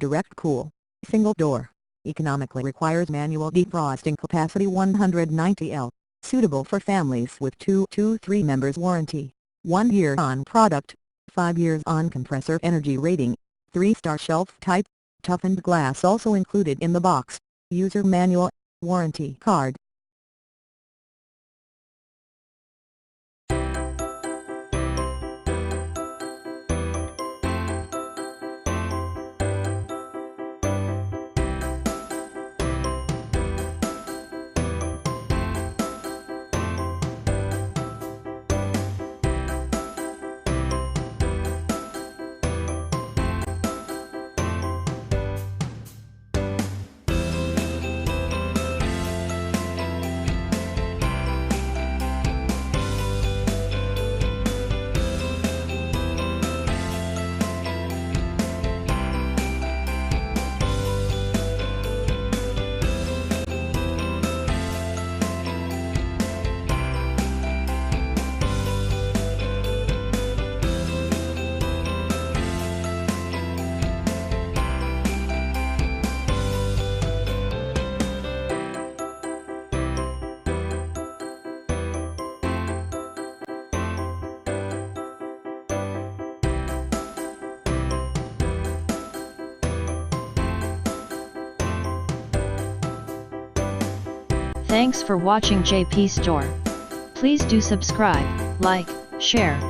Direct cool, single door, economically requires manual defrosting capacity 190 L, suitable for families with 2 to 3 members warranty, 1 year on product, 5 years on compressor energy rating, 3-star shelf type, toughened glass also included in the box, user manual, warranty card. Thanks for watching JP Store. Please do subscribe, like, share,